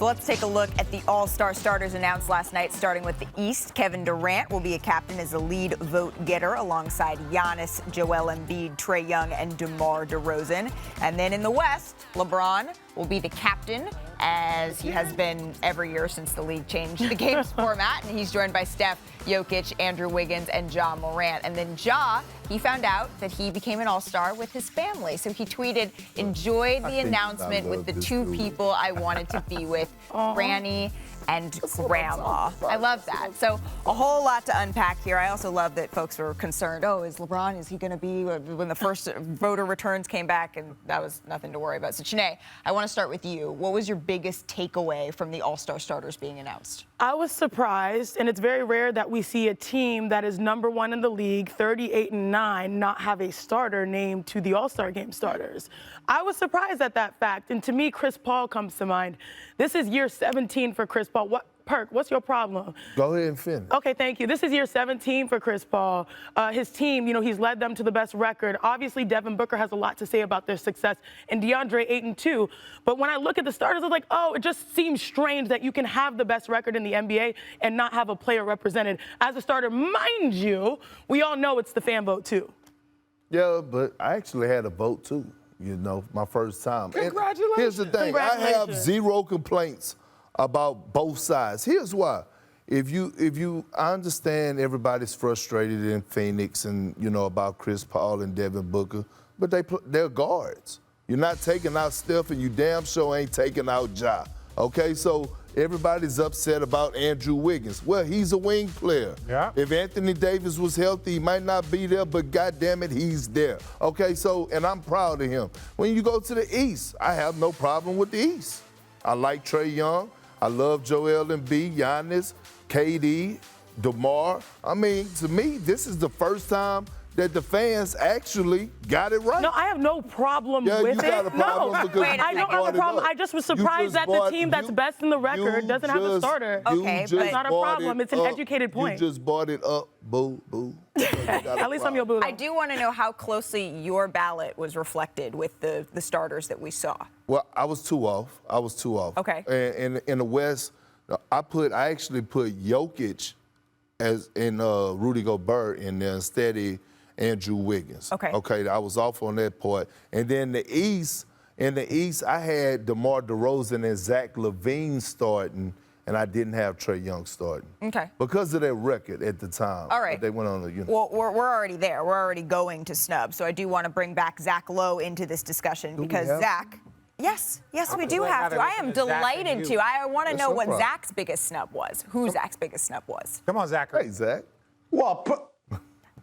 So let's take a look at the All-Star starters announced last night, starting with the East. Kevin Durant will be a captain as the lead vote getter alongside Giannis, Joel Embiid, Trae Young, and DeMar DeRozan. And then in the West, LeBron will be the captain, as he has been every year since the league changed the game's format. And he's joined by Steph, Jokic, Andrew Wiggins, and Ja Morant. And then Ja, he found out that he became an All-Star with his family. So he tweeted, "Enjoyed the announcement with the two people I wanted to be with, Granny and Grandma." I love that. So a whole lot to unpack here. I also love that folks were concerned, is LeBron, is he going to be, when the first voter returns came back, and that was nothing to worry about. So Chiney, I want to start with you. What was your biggest takeaway from the All-Star starters being announced? I was surprised, and it's very rare that we see a team that is #1 in the league, 38-9, not have a starter named to the All-Star game starters. I was surprised at that fact, and to me, Chris Paul comes to mind. This is year 17 for Chris Paul. Perk, what's your problem? Go ahead and finish. Okay, thank you. This is year 17 for Chris Paul. His team, he's led them to the best record. Obviously, Devin Booker has a lot to say about their success, and DeAndre Ayton too. But when I look at the starters, I was like, it just seems strange that you can have the best record in the NBA and not have a player represented as a starter. Mind you, we all know it's the fan vote too. Yeah, but I actually had a vote too, my first time. Congratulations. And here's the thing, I have zero complaints about both sides. Here's why. I understand everybody's frustrated in Phoenix and, about Chris Paul and Devin Booker, but they're guards. You're not taking out Steph, and you damn sure ain't taking out Ja. Okay, so everybody's upset about Andrew Wiggins. Well, he's a wing player. Yeah. If Anthony Davis was healthy, he might not be there, but goddamn it, he's there. Okay, and I'm proud of him. When you go to the East, I have no problem with the East. I like Trae Young. I love Joel Embiid, Giannis, KD, DeMar. I mean, to me, this is the first time that the fans actually got it right. No, I have no problem with you got a problem because I don't have a problem. I just was surprised that the team that's best in the record doesn't have a starter. Okay, but it's not a problem. It's an educated point. You just bought it up, boo, boo. At least I'm your boo. I do want to know how closely your ballot was reflected with the starters that we saw. Well, I was two off. Okay. And in the West, I actually put Jokic as in Rudy Gobert in there instead of Andrew Wiggins. Okay, I was off on that part. And then in the East, I had DeMar DeRozan and Zach LaVine starting, and I didn't have Trae Young starting. Okay. Because of their record at the time. All right. They went on the, Well, we're already there. We're already going to snub. So I do want to bring back Zach Lowe into this discussion because Zach. Yes, we do have to. I am delighted to. I want to know what Zach's biggest snub was. Who Zach's biggest snub was. Come on, Zach. Hey, Zach. Well,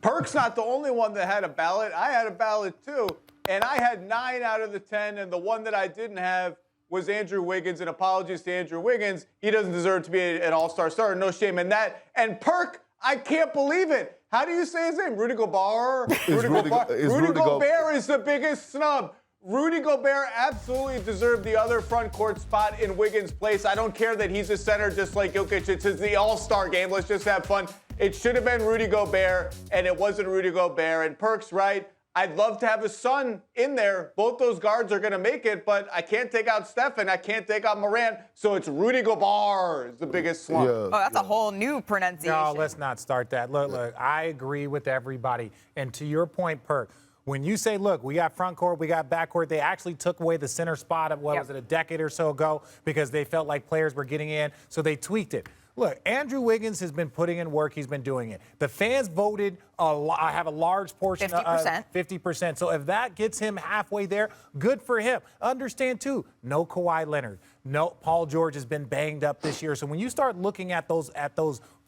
Perk's not the only one that had a ballot. I had a ballot too, and I had 9 out of the 10, and the one that I didn't have was Andrew Wiggins, and apologies to Andrew Wiggins. He doesn't deserve to be an all-star starter. No shame in that. And Perk, I can't believe it. How do you say his name? Rudy Gobert? Rudy Gobert is the biggest snub. Rudy Gobert absolutely deserved the other front court spot in Wiggins' place. I don't care that he's a center just like Jokic. It's the all-star game. Let's just have fun. It should have been Rudy Gobert, and it wasn't Rudy Gobert. And Perk's right. I'd love to have a son in there. Both those guards are going to make it, but I can't take out Steph and I can't take out Morant. So it's Rudy Gobert is the biggest slump. Oh, that's a whole new pronunciation. No, let's not start that. Look, I agree with everybody. And to your point, Perk, when you say, look, we got front court, we got back court, they actually took away the center spot of, was it, a decade or so ago because they felt like players were getting in, so they tweaked it. Look, Andrew Wiggins has been putting in work. He's been doing it. The fans voted I have a large portion, 50%. 50%. So if that gets him halfway there, good for him. Understand, too, no Kawhi Leonard. No, Paul George has been banged up this year. So when you start looking at those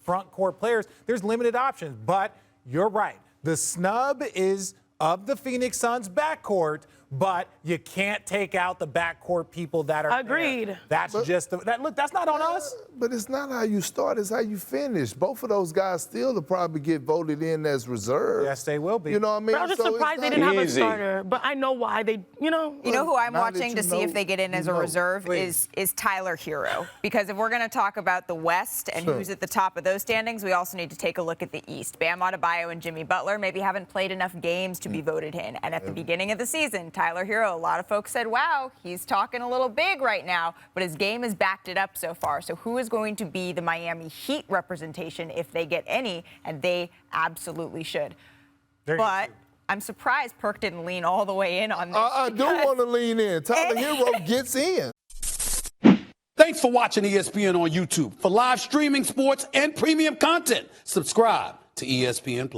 front court players, there's limited options. But you're right. The snub is of the Phoenix Suns backcourt, but you can't take out the backcourt people that are Agreed. There. That's look, that's not on us. But it's not how you start, it's how you finish. Both of those guys still will probably get voted in as reserve. Yes, they will be. You know what I mean? But I was just surprised they didn't have a starter. But I know why they, You know who I'm watching to see if they get in as a reserve is Tyler Hero. Because if we're going to talk about the West and who's at the top of those standings, we also need to take a look at the East. Bam Adebayo and Jimmy Butler maybe haven't played enough games to be voted in. And at the beginning of the season, Tyler Hero. A lot of folks said, wow, he's talking a little big right now, but his game has backed it up so far. So who is going to be the Miami Heat representation if they get any? And they absolutely should. But I'm surprised Perk didn't lean all the way in on this. I do want to lean in. Tyler Hero gets in. Thanks for watching ESPN on YouTube. For live streaming, sports, and premium content, subscribe to ESPN+.